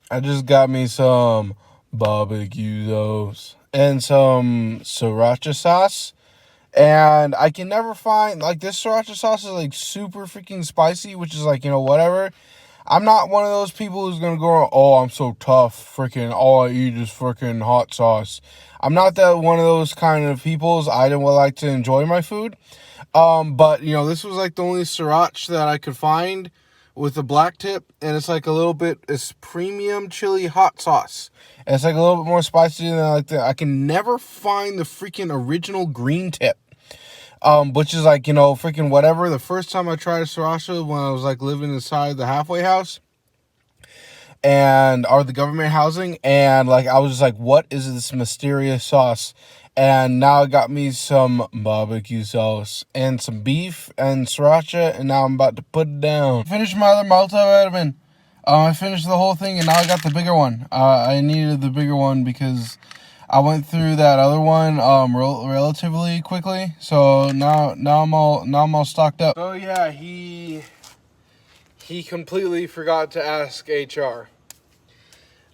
I just got me some barbecue sauce and some sriracha sauce. And I can never find, like, this sriracha sauce is, like, super freaking spicy, which is, like, whatever. I'm not one of those people who's gonna go, oh, I'm so tough, freaking, all I eat is freaking hot sauce. I'm not that one of those kind of peoples. I don't like to enjoy my food. But, this was, like, the only sriracha that I could find with the black tip, and it's, like, it's premium chili hot sauce. And it's, like, a little bit more spicy than I like that. I can never find the freaking original green tip. Which is like, freaking whatever. The first time I tried sriracha when I was like living inside the halfway house or the government housing, and like I was just like, what is this mysterious sauce? And now I got me some barbecue sauce and some beef and sriracha, and now I'm about to put it down. Finished my other multivitamin. I finished the whole thing, and now I got the bigger one. I needed the bigger one because I went through that other one relatively quickly, so now I'm all stocked up. So yeah, he completely forgot to ask HR.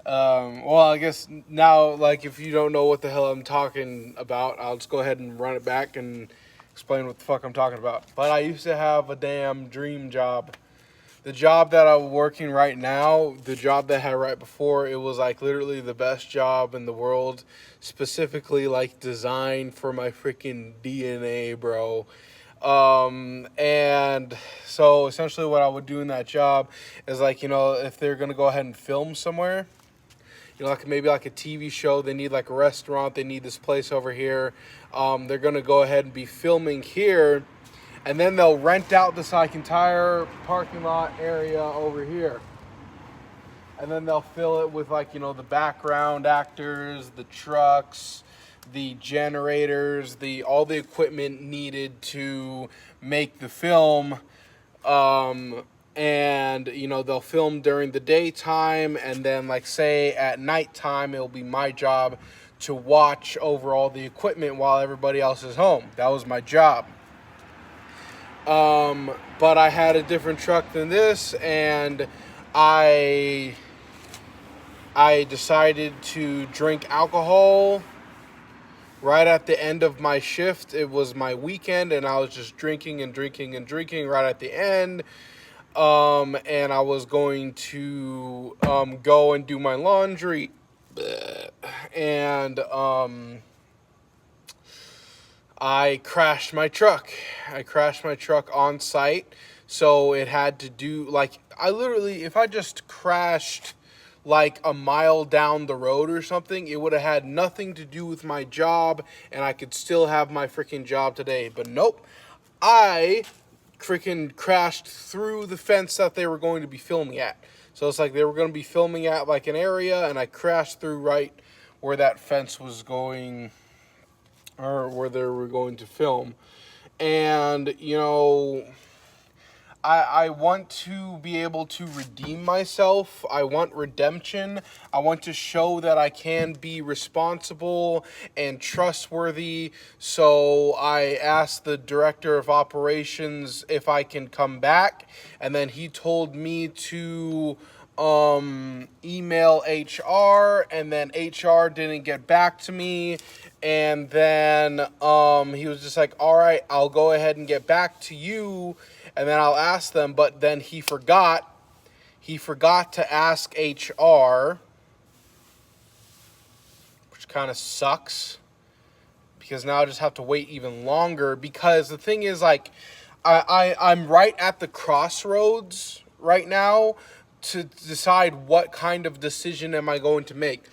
Well, I guess now, like, if you don't know what the hell I'm talking about, I'll just go ahead and run it back and explain what the fuck I'm talking about. But I used to have a damn dream job. The job that I'm working right now, the job that I had right before, it was like literally the best job in the world, specifically like designed for my freaking DNA, bro. And so essentially what I would do in that job is like, if they're going to go ahead and film somewhere, like maybe like a TV show, they need like a restaurant, they need this place over here. They're going to go ahead and be filming here. And then they'll rent out this like entire parking lot area over here. And then they'll fill it with like, the background actors, the trucks, the generators, all the equipment needed to make the film. And, they'll film during the daytime, and then like say at nighttime, it'll be my job to watch over all the equipment while everybody else is home. That was my job. But I had a different truck than this, and I decided to drink alcohol right at the end of my shift. It was my weekend, and I was just drinking and drinking and drinking right at the end. And I was going to go and do my laundry, and I crashed my truck. I crashed my truck on site, so it had to do, like, if I just crashed like a mile down the road or something, it would have had nothing to do with my job, and I could still have my freaking job today. But nope, I freaking crashed through the fence that they were going to be filming at. So it's like they were going to be filming at like an area, and I crashed through right where that fence was going, or where they were going to film. And, I want to be able to redeem myself. I want redemption. I want to show that I can be responsible and trustworthy. So I asked the director of operations if I can come back. And then he told me to email HR, and then HR didn't get back to me. And then he was just like, all right, I'll go ahead and get back to you, and then I'll ask them. But then he forgot to ask HR, which kind of sucks, because now I just have to wait even longer. Because the thing is, like, I'm right at the crossroads right now to decide what kind of decision am I going to make.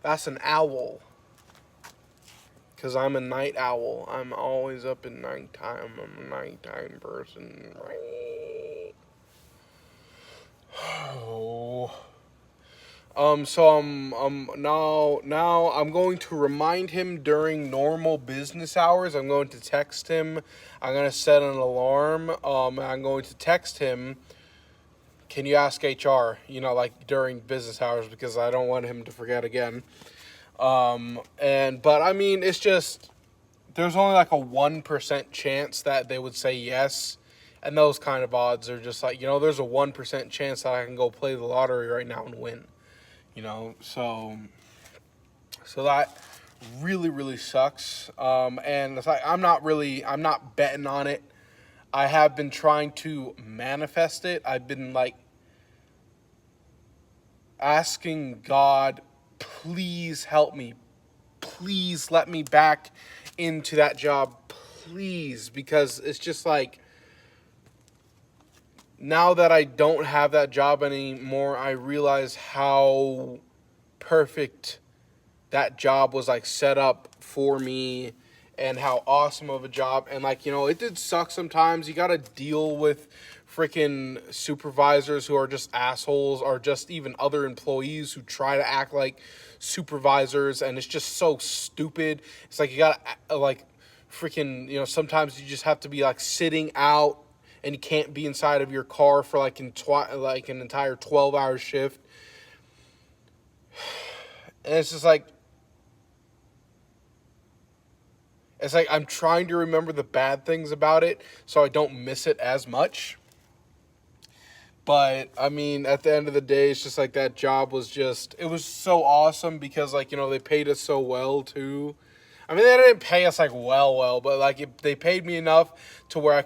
That's an owl. Because I'm a night owl. I'm always up at nighttime. I'm a nighttime person. Oh. So now I'm going to remind him during normal business hours. I'm going to text him. I'm going to set an alarm. I'm going to text him, can you ask HR, like during business hours, because I don't want him to forget again. But I mean, it's just, there's only like a 1% chance that they would say yes And those kind of odds are just like, there's a 1% chance that I can go play the lottery right now and win. So that really, really sucks. And it's like, I'm not betting on it. I have been trying to manifest it. I've been like asking God, please help me. Please let me back into that job. Please. Because it's just like, now that I don't have that job anymore, I realize how perfect that job was like set up for me and how awesome of a job. And like, it did suck sometimes. You got to deal with freaking supervisors who are just assholes, or just even other employees who try to act like supervisors, and it's just so stupid. It's like you got to like freaking, sometimes you just have to be like sitting out, and you can't be inside of your car for like an entire 12-hour shift. And it's just like, I'm trying to remember the bad things about it so I don't miss it as much. But, I mean, at the end of the day, it's just like that job was just, it was so awesome because, like, they paid us so well, too. I mean, they didn't pay us, like, well, but, like, they paid me enough to where I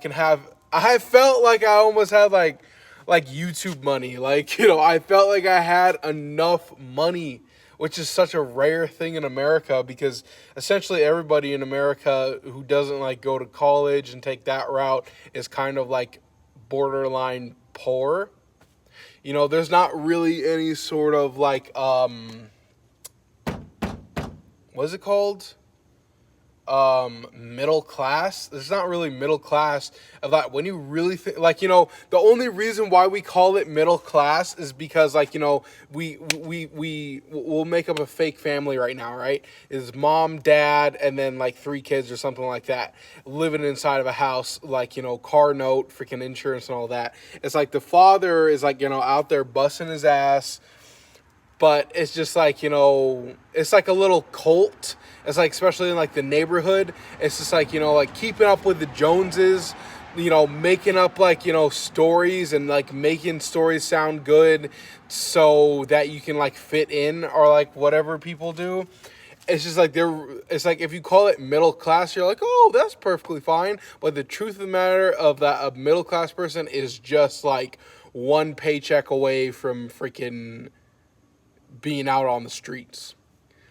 felt like I almost had, like YouTube money. Like, I felt like I had enough money, which is such a rare thing in America, because essentially everybody in America who doesn't like go to college and take that route is kind of like borderline poor. There's not really any sort of like, what is it called? Middle class. There's not really middle class of that. When you really think, like, the only reason why we call it middle class is because, like, we'll make up a fake family right now, right? Is mom, dad, and then like 3 kids or something like that, living inside of a house, like, car note, freaking insurance and all that. It's like the father is like, out there busting his ass. But it's just like, it's like a little cult. It's like, especially in like the neighborhood, it's just like, like keeping up with the Joneses, making up like, stories and like making stories sound good so that you can like fit in, or like whatever people do. It's just like it's like if you call it middle class, you're like, oh, that's perfectly fine. But the truth of the matter of that, a middle class person is just like one paycheck away from freaking being out on the streets.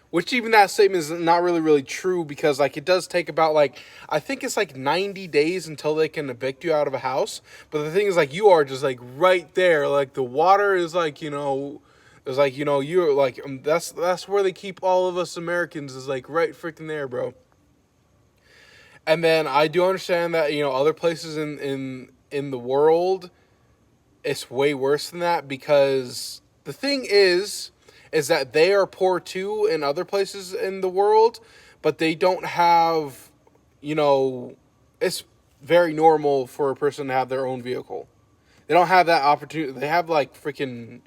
Which even that statement is not really true, because like it does take about like, I think it's like 90 days until they can evict you out of a house. But the thing is, like, you are just like right there. Like the water is like, it's like, you're like, that's where they keep all of us Americans, is like right freaking there, bro. And then I do understand that, other places in the world, it's way worse than that, because the thing is that they are poor too in other places in the world, but they don't have, it's very normal for a person to have their own vehicle. They don't have that opportunity. They have like freaking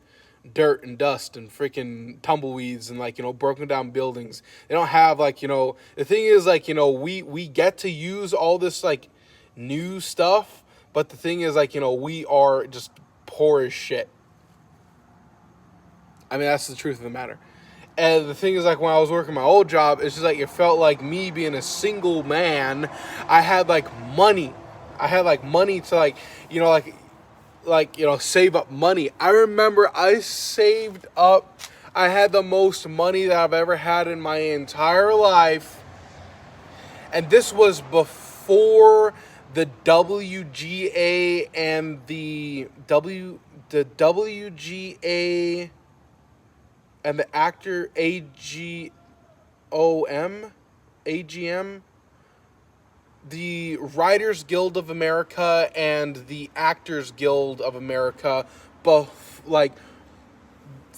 dirt and dust and freaking tumbleweeds and like, broken down buildings. They don't have like, the thing is like, we get to use all this like new stuff, but the thing is like, we are just poor as shit. I mean, that's the truth of the matter. And the thing is, like, when I was working my old job, it's just like, it felt like me being a single man, I had like money. I had like money to like, save up money. I remember I saved up, I had the most money that I've ever had in my entire life. And this was before the WGA and the WGA and the actor AGM, the Writers Guild of America and the Actors Guild of America, both, like,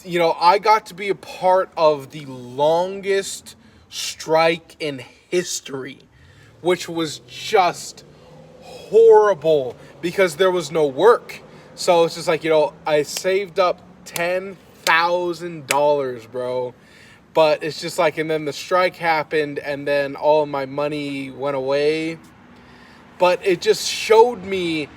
I got to be a part of the longest strike in history, which was just horrible because there was no work. So it's just like, I saved up $10,000, bro. But it's just like, and then the strike happened, and then all of my money went away. But it just showed me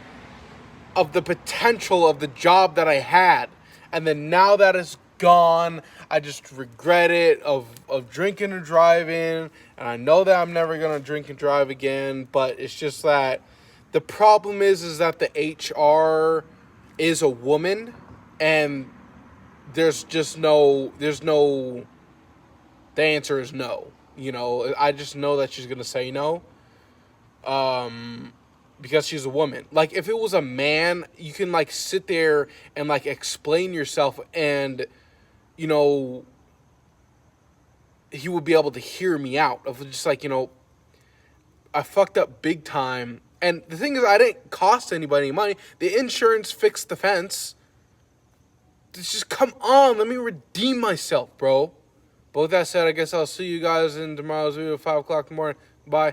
of the potential of the job that I had. And then now that it's gone, I just regret it of drinking and driving. And I know that I'm never going to drink and drive again. But it's just that the problem is that the HR is a woman. And there's no, the answer is no. You know, I just know that she's going to say no. Because she's a woman. Like, if it was a man, you can, like, sit there and, like, explain yourself and, you know, he would be able to hear me out. Of just, like, you know, I fucked up big time. And the thing is, I didn't cost anybody any money. The insurance fixed the fence. Just come on, let me redeem myself, bro. But with that said, I guess I'll see you guys in tomorrow's video at 5 o'clock in the morning. Bye.